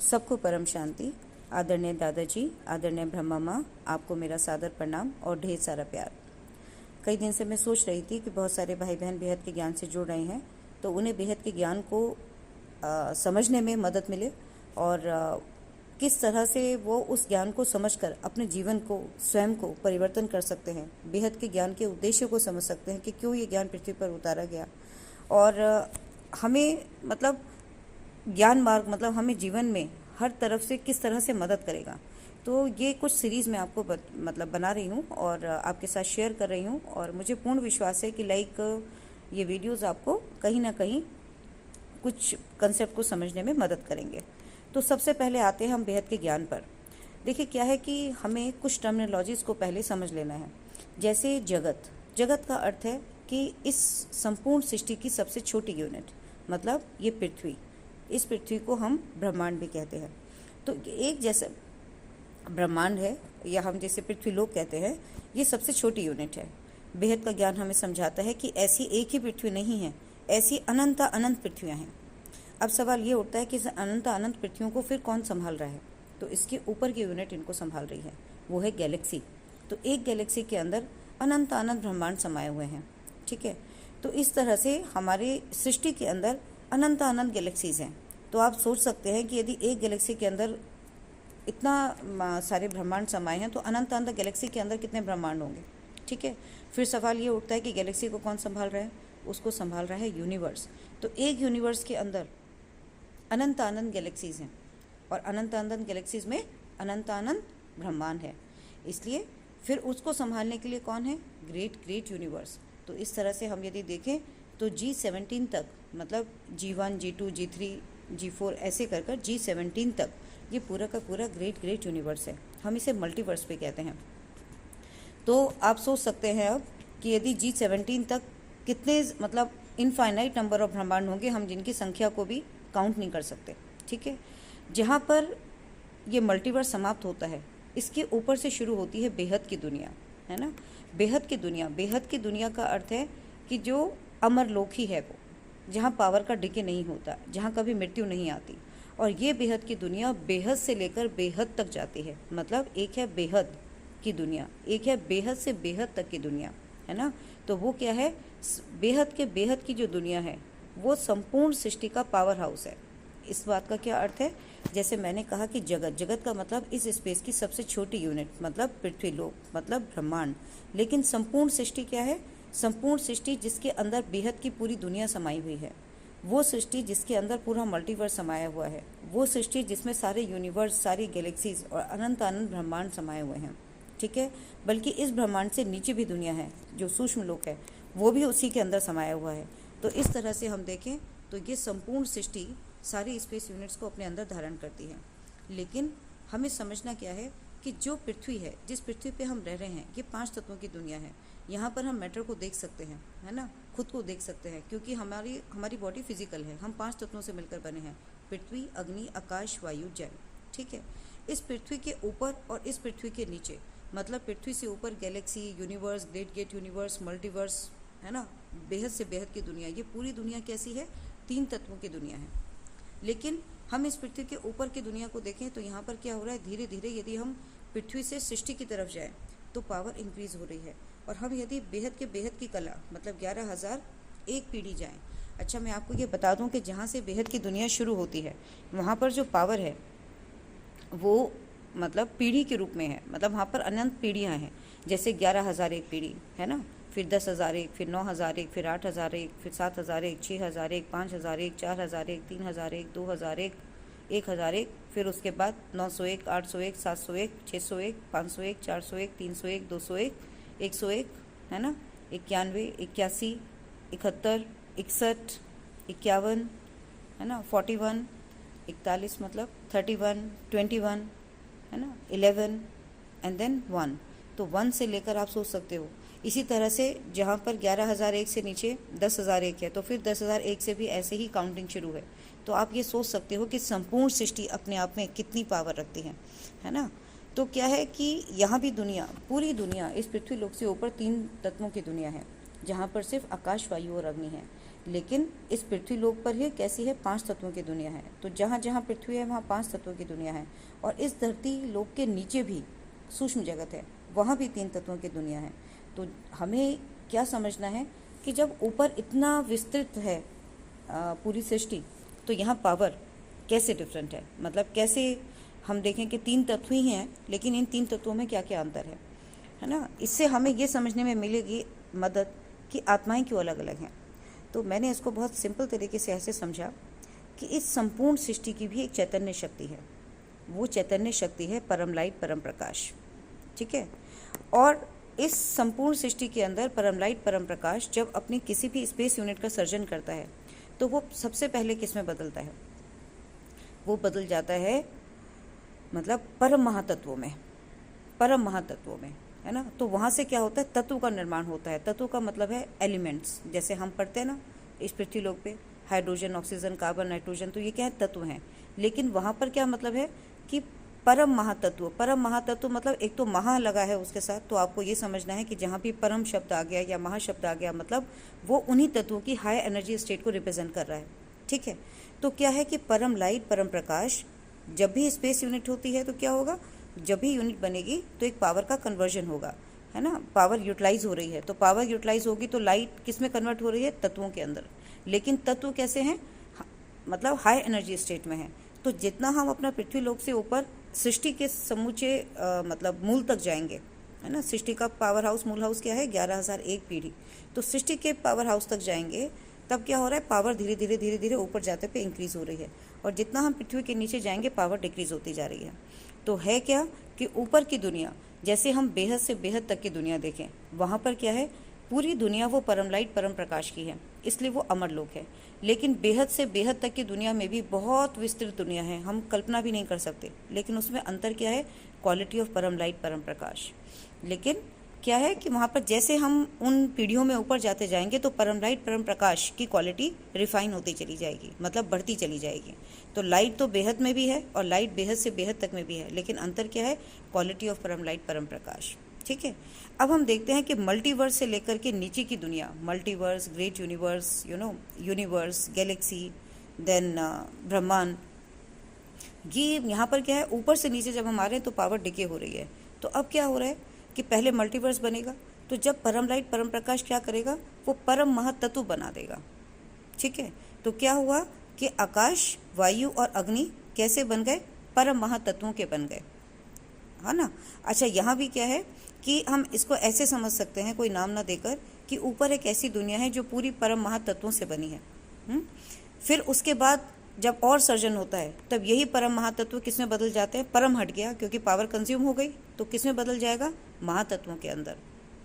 सबको परम शांति। आदरणीय दादाजी, आदरणीय ब्रह्मा माँ, आपको मेरा सादर प्रणाम और ढेर सारा प्यार। कई दिन से मैं सोच रही थी कि बहुत सारे भाई बहन बेहद के ज्ञान से जुड़ रहे हैं, तो उन्हें बेहद के ज्ञान को समझने में मदद मिले और किस तरह से वो उस ज्ञान को समझकर अपने जीवन को, स्वयं को परिवर्तन कर सकते हैं, बेहद के ज्ञान के उद्देश्य को समझ सकते हैं कि क्यों ये ज्ञान पृथ्वी पर उतारा गया और हमें मतलब ज्ञान मार्ग मतलब हमें जीवन में हर तरफ से किस तरह से मदद करेगा। तो ये कुछ सीरीज़ मैं आपको मतलब बना रही हूँ और आपके साथ शेयर कर रही हूँ और मुझे पूर्ण विश्वास है कि ये वीडियोस आपको कहीं ना कहीं कुछ कंसेप्ट को समझने में मदद करेंगे। तो सबसे पहले आते हैं हम बेहद के ज्ञान पर। देखिए क्या है कि हमें कुछ टर्मिनोलॉजीज़ को पहले समझ लेना है। जैसे जगत, जगत का अर्थ है कि इस संपूर्ण सृष्टि की सबसे छोटी यूनिट, मतलब ये पृथ्वी, इस पृथ्वी को हम ब्रह्मांड भी कहते हैं। तो एक जैसे ब्रह्मांड है या हम जैसे पृथ्वी लोक कहते हैं, ये सबसे छोटी यूनिट है। बेहद का ज्ञान हमें समझाता है कि ऐसी एक ही पृथ्वी नहीं है, ऐसी अनंत अनंत पृथ्वियाँ हैं। अब सवाल ये उठता है कि इस अनंत अनंत पृथ्वियों को फिर कौन संभाल रहा है? तो इसके ऊपर की यूनिट इनको संभाल रही है, वो है गैलेक्सी। तो एक गैलेक्सी के अंदर अनंत अनंत ब्रह्मांड समाये हुए हैं, ठीक है। तो इस तरह से हमारे सृष्टि के अंदर अनंत अनंत गैलेक्सीज़ हैं। तो आप सोच सकते हैं कि यदि एक गैलेक्सी के अंदर इतना सारे ब्रह्मांड समाये हैं तो अनंत अनंत गैलेक्सी के अंदर कितने ब्रह्मांड होंगे, ठीक है। फिर सवाल ये उठता है कि गैलेक्सी को कौन संभाल रहा है? उसको संभाल रहा है यूनिवर्स। तो एक यूनिवर्स के अंदर अनंत अनंत गैलेक्सीज़ हैं और अनंत अनंत गैलेक्सीज़ में अनंत अनंत ब्रह्मांड है। इसलिए फिर उसको संभालने के लिए कौन है? Great great universe. तो इस तरह से हम यदि देखें तो G17 तक, मतलब G1, G2, G3, G4 ऐसे कर कर G17 तक ये पूरा का पूरा ग्रेट ग्रेट यूनिवर्स है। हम इसे मल्टीवर्स भी कहते हैं। तो आप सोच सकते हैं अब कि यदि G17 तक कितने मतलब इनफाइनाइट नंबर ऑफ ब्रह्मांड होंगे, हम जिनकी संख्या को भी काउंट नहीं कर सकते, ठीक है। जहाँ पर ये मल्टीवर्स समाप्त होता है, इसके ऊपर से शुरू होती है बेहद की दुनिया, है ना। बेहद की दुनिया, बेहद की दुनिया का अर्थ है कि जो अमर लोक ही है, वो जहाँ पावर का डिके नहीं होता, जहाँ कभी मृत्यु नहीं आती। और ये बेहद की दुनिया बेहद से लेकर बेहद तक जाती है। मतलब एक है बेहद की दुनिया, एक है बेहद से बेहद तक की दुनिया, है ना। तो वो क्या है? बेहद के बेहद की जो दुनिया है वो संपूर्ण सृष्टि का पावर हाउस है। इस बात का क्या अर्थ है? जैसे मैंने कहा कि जगत, जगत का मतलब इस स्पेस की सबसे छोटी यूनिट, मतलब पृथ्वी लोक, मतलब ब्रह्मांड। लेकिन संपूर्ण सृष्टि क्या है? संपूर्ण सृष्टि जिसके अंदर बेहद की पूरी दुनिया समाई हुई है, वो सृष्टि जिसके अंदर पूरा मल्टीवर्स समाया हुआ है, वो सृष्टि जिसमें सारे यूनिवर्स, सारी गैलेक्सीज और अनंत अनंत ब्रह्मांड समाये हुए हैं, ठीक है। बल्कि इस ब्रह्मांड से नीचे भी दुनिया है, जो सूक्ष्म लोक है, वो भी उसी के अंदर समाया हुआ है। तो इस तरह से हम देखें तो ये संपूर्ण सृष्टि सारी स्पेस यूनिट्स को अपने अंदर धारण करती है। लेकिन हमें समझना क्या है कि जो पृथ्वी है, जिस पृथ्वी पे हम रह रहे हैं, ये 5 तत्वों की दुनिया है। यहाँ पर हम मैटर को देख सकते हैं, है ना, खुद को देख सकते हैं, क्योंकि हमारी बॉडी फिजिकल है। हम 5 तत्वों से मिलकर बने हैं, पृथ्वी, अग्नि, आकाश, वायु, जल, ठीक है। इस पृथ्वी के ऊपर और इस पृथ्वी के नीचे, मतलब पृथ्वी से ऊपर Galaxy, universe, great great universe, multiverse, है ना, बेहद से बेहद की दुनिया। ये पूरी दुनिया कैसी है? 3 तत्वों की दुनिया है। लेकिन हम इस पृथ्वी के ऊपर की दुनिया को देखें तो यहाँ पर क्या हो रहा है? धीरे धीरे यदि हम पृथ्वी से सृष्टि की तरफ जाएं तो पावर इंक्रीज हो रही है। और हम यदि बेहद के बेहद की कला, मतलब 11,001 पीढ़ी जाएं। अच्छा, मैं आपको ये बता दूं कि जहाँ से बेहद की दुनिया शुरू होती है, वहाँ पर जो पावर है वो मतलब पीढ़ी के रूप में है। मतलब वहाँ पर अनंत पीढ़ियाँ हैं। जैसे 11,001 पीढ़ी है ना, फिर 10,001, फिर 9,001, फिर 8,001, फिर 7,001, 6,001, 5,001, 4,001, 3,001, 2,001, 1,001, फिर उसके बाद 901, 801, 701, 601, 501, 401, 301, 201, 101, है ना, 91, 81, 71, 61, 51, है ना, 41, 41 मतलब 31, 21, है ना, 11 एंड देन 1। तो 1 से लेकर आप सोच सकते हो। इसी तरह से जहाँ पर 11,001 से नीचे 10,001 है, तो फिर 10,001 से भी ऐसे ही काउंटिंग शुरू है। तो आप ये सोच सकते हो कि संपूर्ण सृष्टि अपने आप में कितनी पावर रखती है ना। तो क्या है कि यहाँ भी दुनिया, पूरी दुनिया इस पृथ्वी लोक से ऊपर 3 तत्वों की दुनिया है, जहाँ पर सिर्फ आकाश, वायु और अग्नि है। लेकिन इस पृथ्वी लोक पर ही कैसी है, 5 तत्वों की दुनिया है। तो जहाँ जहाँ पृथ्वी है वहाँ 5 तत्वों की दुनिया है। और इस धरती लोक के नीचे भी सूक्ष्म जगत है, वहाँ भी 3 तत्वों की दुनिया है। तो हमें क्या समझना है कि जब ऊपर इतना विस्तृत है पूरी सृष्टि, तो यहाँ पावर कैसे डिफरेंट है, मतलब कैसे हम देखें कि 3 तत्व ही हैं, लेकिन इन 3 तत्वों में क्या क्या अंतर है ना। इससे हमें ये समझने में मिलेगी मदद कि आत्माएं क्यों अलग अलग हैं। तो मैंने इसको बहुत सिंपल तरीके से ऐसे समझा कि इस संपूर्ण सृष्टि की भी एक चैतन्य शक्ति है। वो चैतन्य शक्ति है परम लाइट, परम प्रकाश, ठीक है। और इस संपूर्ण सृष्टि के अंदर परम लाइट, परम प्रकाश जब अपनी किसी भी स्पेस यूनिट का सर्जन करता है, तो वो सबसे पहले किस में बदलता है, वो बदल जाता है मतलब परम महातत्वों में, परम महातत्वों में, है ना। तो वहाँ से क्या होता है, तत्व का निर्माण होता है। तत्व का मतलब है एलिमेंट्स, जैसे हम पढ़ते हैं ना इस पृथ्वी लोक पे हाइड्रोजन, ऑक्सीजन, कार्बन, नाइट्रोजन, तो ये क्या है, तत्व हैं। लेकिन वहाँ पर क्या मतलब है कि परम महातत्व, परम महातत्व मतलब एक तो महा लगा है उसके साथ, तो आपको ये समझना है कि जहाँ भी परम शब्द आ गया या महाशब्द आ गया, मतलब वो उन्हीं तत्वों की हाई एनर्जी स्टेट को रिप्रेजेंट कर रहा है, ठीक है। तो क्या है कि परम लाइट, परम प्रकाश जब भी स्पेस यूनिट होती है तो क्या होगा, जब भी यूनिट बनेगी तो एक पावर का कन्वर्जन होगा, है ना। पावर यूटिलाइज हो रही है, तो पावर यूटिलाइज होगी तो लाइट किस में कन्वर्ट हो रही है, तत्वों के अंदर। लेकिन तत्व कैसे हैं, मतलब हाई एनर्जी स्टेट में है। तो जितना हम अपना पृथ्वी लोक से ऊपर सृष्टि के समूचे मतलब मूल तक जाएंगे, है ना। सृष्टि का पावर हाउस, मूल हाउस क्या है, 11,001 पीढ़ी। तो सृष्टि के पावर हाउस तक जाएंगे तब क्या हो रहा है, पावर धीरे धीरे धीरे धीरे ऊपर जाते पे इंक्रीज हो रही है। और जितना हम पृथ्वी के नीचे जाएंगे पावर डिक्रीज होती जा रही है। तो है क्या कि ऊपर की दुनिया, जैसे हम बेहद से बेहद तक की दुनिया देखें, वहाँ पर क्या है, पूरी दुनिया वो परम लाइट, परम प्रकाश की है, इसलिए वो अमर लोक है। लेकिन बेहद से बेहद तक की दुनिया में भी बहुत विस्तृत दुनिया है, हम कल्पना भी नहीं कर सकते। लेकिन उसमें अंतर क्या है, क्वालिटी ऑफ परम लाइट, परम प्रकाश। लेकिन क्या है कि वहाँ पर जैसे हम उन पीढ़ियों में ऊपर जाते जाएंगे तो परम लाइट, परम प्रकाश की क्वालिटी रिफाइन होती चली जाएगी, मतलब बढ़ती चली जाएगी। तो लाइट तो बेहद में भी है और लाइट बेहद से बेहद तक में भी है, लेकिन अंतर क्या है, क्वालिटी ऑफ परम लाइट, परम प्रकाश, ठीक है। अब हम देखते हैं कि मल्टीवर्स से लेकर के नीचे की दुनिया, multiverse, great universe, universe, galaxy, then ब्रह्मांड, ये यहाँ पर क्या है, ऊपर से नीचे जब हम आ रहे हैं तो पावर डिके हो रही है। तो अब क्या हो रहा है कि पहले मल्टीवर्स बनेगा, तो जब परम लाइट, परम प्रकाश क्या करेगा, वो परम महातत्व बना देगा, ठीक है। तो क्या हुआ कि आकाश, वायु और अग्नि कैसे बन गए, परम महातत्वों के बन गए, है ना। अच्छा, यहाँ भी क्या है कि हम इसको ऐसे समझ सकते हैं कोई नाम ना देकर कि ऊपर एक ऐसी दुनिया है जो पूरी परम महातत्वों से बनी है। फिर उसके बाद जब और सर्जन होता है तब यही परम महातत्व किस में बदल जाते हैं, परम हट गया क्योंकि पावर कंज्यूम हो गई, तो किस में बदल जाएगा, महातत्वों के अंदर,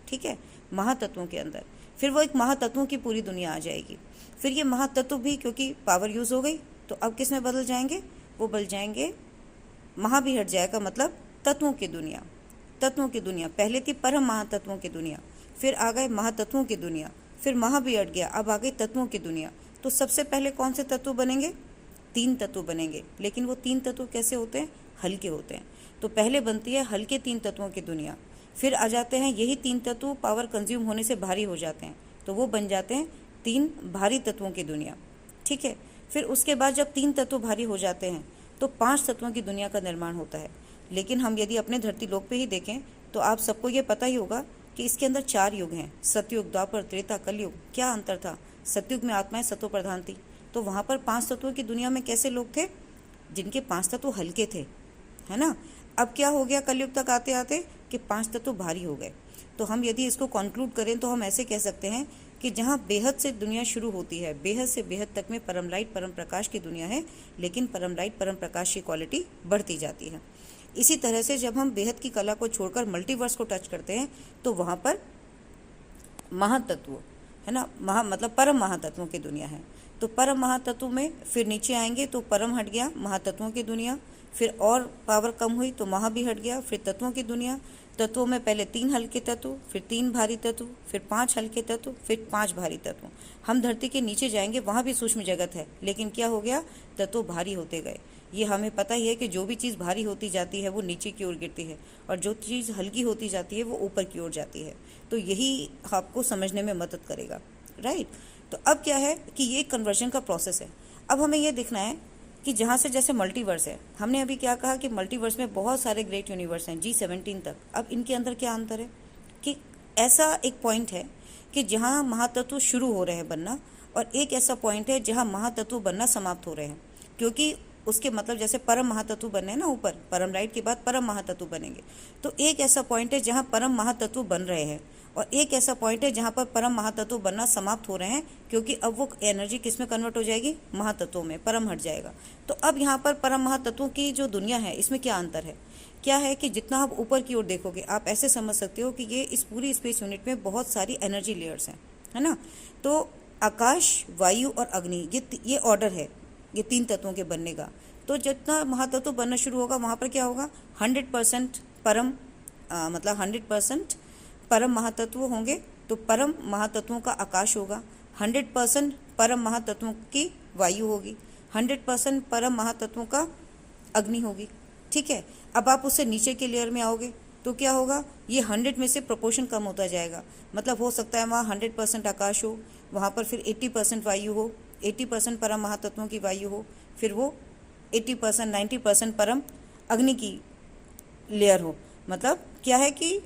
ठीक है, महातत्वों के अंदर। फिर वो एक महातत्वों की पूरी दुनिया आ जाएगी। फिर ये महातत्व भी क्योंकि पावर यूज़ हो गई तो अब किस में बदल जाएंगे, वो बदल जाएंगे, महा भी हट जाएगा, मतलब तत्वों की दुनिया, तत्वों की दुनिया। पहले थी परम महातत्वों की दुनिया, फिर आ गए महातत्वों की दुनिया, फिर महा भी हट गया, अब आ गई तत्वों की दुनिया। तो सबसे पहले कौन से तत्व बनेंगे, 3 तत्व बनेंगे। लेकिन वो 3 तत्व कैसे होते हैं, हल्के होते हैं। तो पहले बनती है हल्के 3 तत्वों की दुनिया, फिर आ जाते हैं यही 3 तत्व पावर कंज्यूम होने से भारी हो जाते हैं, तो वो बन जाते हैं 3 भारी तत्वों की दुनिया, ठीक है। फिर उसके बाद जब 3 तत्व भारी हो जाते हैं तो 5 तत्वों की दुनिया का निर्माण होता है। लेकिन हम यदि अपने धरती लोक पे ही देखें तो आप सबको ये पता ही होगा कि इसके अंदर 4 युग हैं, सतयुग, द्वापर, त्रेता, कलयुग। क्या अंतर था, सतयुग में आत्माएं सत्व प्रधान थी, तो वहाँ पर 5 तत्वों की दुनिया में कैसे लोग थे, जिनके 5 तत्व हल्के थे, है ना। अब क्या हो गया, कलयुग तक आते आते कि 5 तत्व भारी हो गए। तो हम यदि इसको कंक्लूड करें तो हम ऐसे कह सकते हैं कि जहाँ बेहद से दुनिया शुरू होती है, बेहद से बेहद तक में परम लाइट, परम प्रकाश की दुनिया है, लेकिन परम लाइट, परम प्रकाश की क्वालिटी बढ़ती जाती है। इसी तरह से जब हम बेहद की कला को छोड़कर मल्टीवर्स को टच करते हैं तो वहाँ पर महातत्व, है ना, मतलब परम महातत्वों की दुनिया है। तो परम महातत्व में फिर नीचे आएंगे तो परम हट गया, महातत्वों की दुनिया, फिर और पावर कम हुई तो महा भी हट गया, फिर तत्वों की दुनिया। तत्वों में पहले 3 हल्के तत्व, फिर 3 भारी तत्व, फिर 5 हल्के तत्व, फिर 5 भारी तत्व। हम धरती के नीचे जाएंगे, वहाँ भी सूक्ष्म जगत है, लेकिन क्या हो गया, तत्व भारी होते गए। ये हमें पता ही है कि जो भी चीज़ भारी होती जाती है वो नीचे की ओर गिरती है, और जो चीज़ हल्की होती जाती है वो ऊपर की ओर जाती है। तो यही आपको समझने में मदद करेगा, राइट। तो अब क्या है कि ये कन्वर्जन का प्रोसेस है। अब हमें ये देखना है कि जहाँ से जैसे मल्टीवर्स है, हमने अभी क्या कहा कि मल्टीवर्स में बहुत सारे ग्रेट यूनिवर्स हैं G17 तक। अब इनके अंदर क्या अंतर है कि ऐसा एक पॉइंट है कि जहाँ महातत्व शुरू हो रहे हैं बनना, और एक ऐसा पॉइंट है जहाँ महातत्व बनना समाप्त हो रहे हैं। क्योंकि उसके मतलब जैसे परम महातत्व बने हैं ना, ऊपर परम लाइट के बाद परम महातत्व बनेंगे, तो एक ऐसा पॉइंट है जहाँ परम महातत्व बन रहे हैं, और एक ऐसा पॉइंट है जहाँ पर परम महातत्व बनना समाप्त हो रहे हैं, क्योंकि अब वो एनर्जी किस में कन्वर्ट हो जाएगी, महातत्वों में, परम हट जाएगा। तो अब यहाँ पर परम महातत्वों की जो दुनिया है, इसमें क्या अंतर है, क्या है कि जितना आप ऊपर की ओर देखोगे, आप ऐसे समझ सकते हो कि ये इस पूरी स्पेस यूनिट में बहुत सारी एनर्जी लेयर्स हैं, है ना। तो आकाश, वायु और अग्नि, ये ऑर्डर है ये 3 तत्वों के बनने का। तो जितना महातत्व बनना शुरू होगा, वहाँ पर क्या होगा, 100% परम मतलब 100% परम महातत्व होंगे। तो परम महातत्वों का आकाश होगा, 100% परम महातत्वों की वायु होगी, 100% परम महातत्वों का अग्नि होगी। ठीक है, अब आप उससे नीचे के लेयर में आओगे तो क्या होगा, ये 100 में से प्रोपोर्शन कम होता जाएगा। मतलब हो सकता है वहाँ 100% आकाश हो, वहाँ पर फिर 80% वायु हो, 80% परम महातत्वों की वायु हो, फिर वो 80% 90% परम अग्नि की लेयर हो। मतलब क्या है कि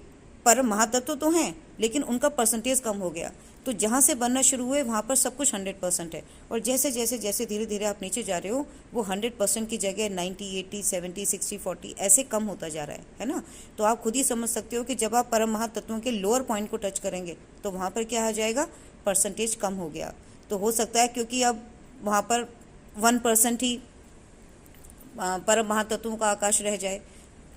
परम महातत्व तो हैं, लेकिन उनका परसेंटेज कम हो गया। तो जहाँ से बनना शुरू हुए वहाँ पर सब कुछ 100% है, और जैसे जैसे जैसे धीरे धीरे आप नीचे जा रहे हो, वो 100% की जगह 90, 80, 70, 60, 40 ऐसे कम होता जा रहा है ना। तो आप खुद ही समझ सकते हो कि जब आप परम महातत्वों के लोअर पॉइंट को टच करेंगे तो वहाँ पर क्या आ जाएगा, परसेंटेज कम हो गया। तो हो सकता है क्योंकि अब वहाँ पर 1% ही परम महातत्वों का आकाश रह जाए,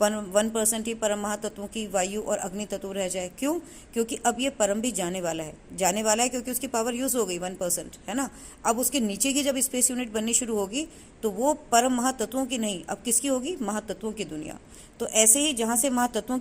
1% ही परम महातत्वों की वायु और अग्नि तत्व रह जाए। क्यों, क्योंकि अब ये परम भी जाने वाला है क्योंकि उसकी पावर यूज़ हो गई 1%, है ना। अब उसके नीचे की जब स्पेस यूनिट बननी शुरू होगी तो वो परम महातत्वों की नहीं, अब किसकी होगी, महातत्वों की दुनिया। तो ऐसे ही जहाँ से महातत्वों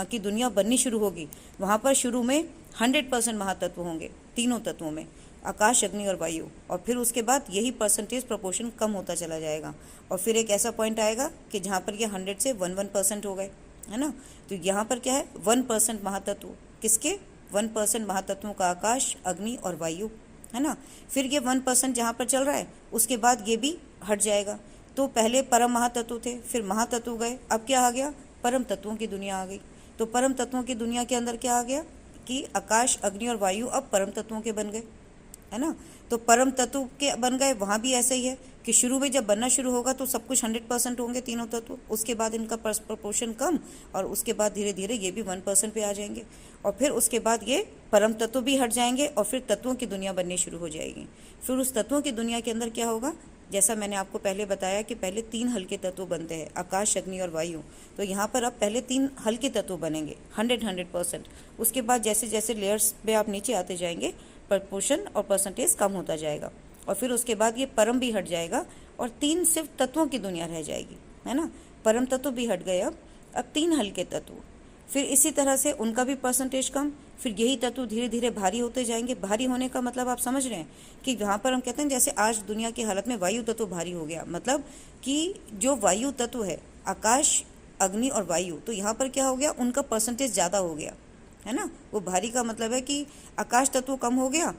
की दुनिया बननी शुरू होगी, वहाँ पर शुरू में 100% महातत्व होंगे तीनों तत्वों में, आकाश, अग्नि और वायु। और फिर उसके बाद यही परसेंटेज प्रोपोर्शन कम होता चला जाएगा, और फिर एक ऐसा पॉइंट आएगा कि जहाँ पर ये 100 से 1% हो गए, है ना। तो यहाँ पर क्या है, 1% महातत्व, किसके, 1% महातत्वों का आकाश, अग्नि और वायु, है ना। फिर ये 1% जहाँ पर चल रहा है, उसके बाद ये भी हट जाएगा। तो पहले परम महातत्व थे, फिर महातत्व गए, अब क्या आ गया, परम तत्वों की दुनिया आ गई। तो परम तत्वों की दुनिया के अंदर क्या आ गया कि आकाश, अग्नि और वायु अब परम तत्वों के बन गए, है ना। तो परम तत्व के बन गए, वहाँ भी ऐसे ही है कि शुरू में जब बनना शुरू होगा तो सब कुछ 100% होंगे तीनों तत्व, उसके बाद इनका प्रोपोर्शन कम, और उसके बाद धीरे धीरे ये भी 1% पे आ जाएंगे, और फिर उसके बाद ये परम तत्व भी हट जाएंगे, और फिर तत्वों की दुनिया बननी शुरू हो जाएगी। फिर उस तत्वों की दुनिया के अंदर क्या होगा, जैसा मैंने आपको पहले बताया कि पहले 3 हल्के तत्व बनते हैं, आकाश, अग्नि और वायु। तो यहाँ पर अब पहले 3 हल्के तत्व बनेंगे 100%। उसके बाद जैसे जैसे लेयर्स पे आप नीचे आते जाएंगे, प्रपोर्शन और परसेंटेज कम होता जाएगा, और फिर उसके बाद ये परम भी हट जाएगा, और 3 सिर्फ तत्वों की दुनिया रह जाएगी, है ना। परम तत्व भी हट गए, अब 3 हल्के तत्व, फिर इसी तरह से उनका भी परसेंटेज कम, फिर यही तत्व धीरे धीरे भारी होते जाएंगे। भारी होने का मतलब आप समझ रहे हैं कि यहाँ पर हम कहते हैं जैसे आज दुनिया की हालत में वायु तत्व भारी हो गया, मतलब कि जो वायु तत्व है, आकाश, अग्नि और वायु, तो यहाँ पर क्या हो गया, उनका परसेंटेज ज़्यादा हो गया, है ना। वो भारी का मतलब है कि आकाश तत्व कम हो गया,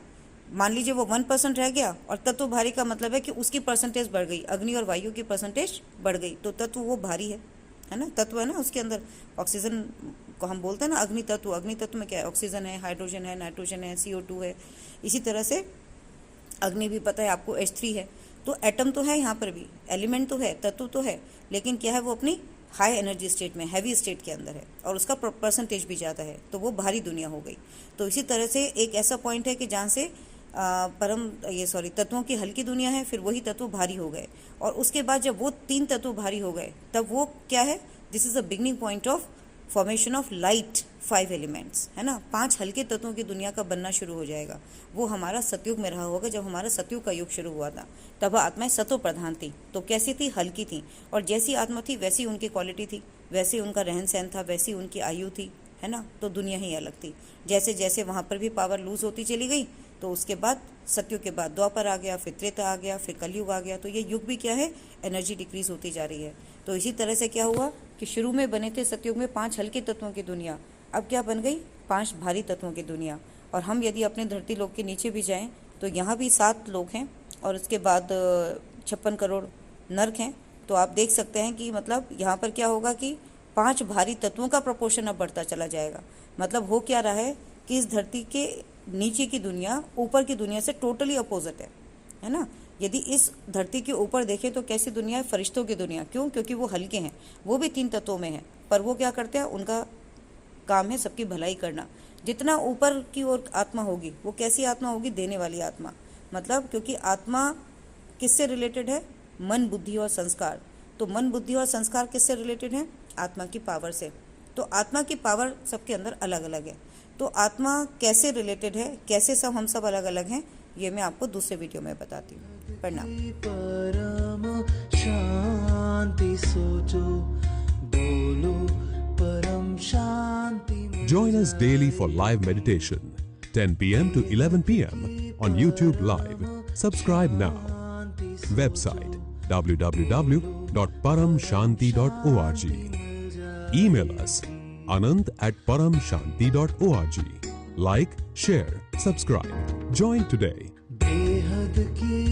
मान लीजिए वो 1% रह गया, और तत्व भारी का मतलब है कि उसकी परसेंटेज बढ़ गई, अग्नि और वायु की परसेंटेज बढ़ गई, तो तत्व वो भारी है ना। तत्व है ना, उसके अंदर ऑक्सीजन को हम बोलते हैं ना अग्नि तत्व। अग्नि तत्व में क्या है, ऑक्सीजन है, हाइड्रोजन है, नाइट्रोजन है, CO2 है। इसी तरह से अग्नि भी पता है आपको, H3 है। तो एटम तो है यहाँ पर भी, एलिमेंट तो है, तत्व तो है, लेकिन क्या है, वो अपनी हाई एनर्जी स्टेट में, हैवी स्टेट के अंदर है, और उसका परसेंटेज भी ज़्यादा है, तो वो भारी दुनिया हो गई। तो इसी तरह से एक ऐसा पॉइंट है कि जहाँ से तत्वों की हल्की दुनिया है, फिर वही तत्व भारी हो गए, और उसके बाद जब वो 3 तत्व भारी हो गए, तब वो क्या है, this is the beginning point of formation of light 5 elements, है ना। 5 हल्के तत्वों की दुनिया का बनना शुरू हो जाएगा। वो हमारा सतयुग में रहा होगा, जब हमारा सतयुग का युग शुरू हुआ था, तब आत्माएं सतो प्रधान थी। तो कैसी थी, हल्की थी, और जैसी आत्मा थी वैसी उनकी क्वालिटी थी, वैसे उनका रहन सहन था, वैसी उनकी आयु थी, है ना। तो दुनिया ही अलग थी। जैसे जैसे वहाँ पर भी पावर लूज होती चली गई, तो उसके बाद सतयुग के बाद द्वापर आ गया, फिर त्रेता आ गया, फिर कलयुग आ गया। तो ये युग भी क्या है, एनर्जी डिक्रीज होती जा रही है। तो इसी तरह से क्या हुआ कि शुरू में बने थे सतयुग में 5 हल्के तत्वों की दुनिया, अब क्या बन गई, 5 भारी तत्वों की दुनिया। और हम यदि अपने धरती लोक के नीचे भी जाएं तो यहाँ भी 7 लोक हैं और उसके बाद 56 करोड़ नर्क हैं। तो आप देख सकते हैं कि मतलब यहाँ पर क्या होगा कि 5 भारी तत्वों का प्रपोर्शन अब बढ़ता चला जाएगा। मतलब हो क्या रहा है कि इस धरती के नीचे की दुनिया ऊपर की दुनिया से टोटली अपोजिट है ना। यदि इस धरती के ऊपर देखें तो कैसी दुनिया है, फरिश्तों की दुनिया। क्यों? क्योंकि वो हल्के हैं, वो भी 3 तत्वों में हैं, पर वो क्या करते हैं, उनका काम है सबकी भलाई करना। जितना ऊपर की ओर आत्मा होगी वो कैसी आत्मा होगी, देने वाली आत्मा। मतलब क्योंकि आत्मा किससे रिलेटेड है, मन बुद्धि और संस्कार। तो मन बुद्धि और संस्कार किससे रिलेटेड है, आत्मा की पावर से। तो आत्मा की पावर सबके अंदर अलग अलग है। तो आत्मा कैसे रिलेटेड है, कैसे हम सब अलग अलग हैं, ये मैं आपको दूसरे वीडियो में बताती हूँ। प्रणाम। परम शांति सोचो, बोलो परम शांति। Join us daily for live meditation, 10 p.m. to 11 p.m. on YouTube Live. Subscribe now. Website www.paramshanti.org. Email us anant@paramshanti.org. Like, share, subscribe. Join today. बेहद की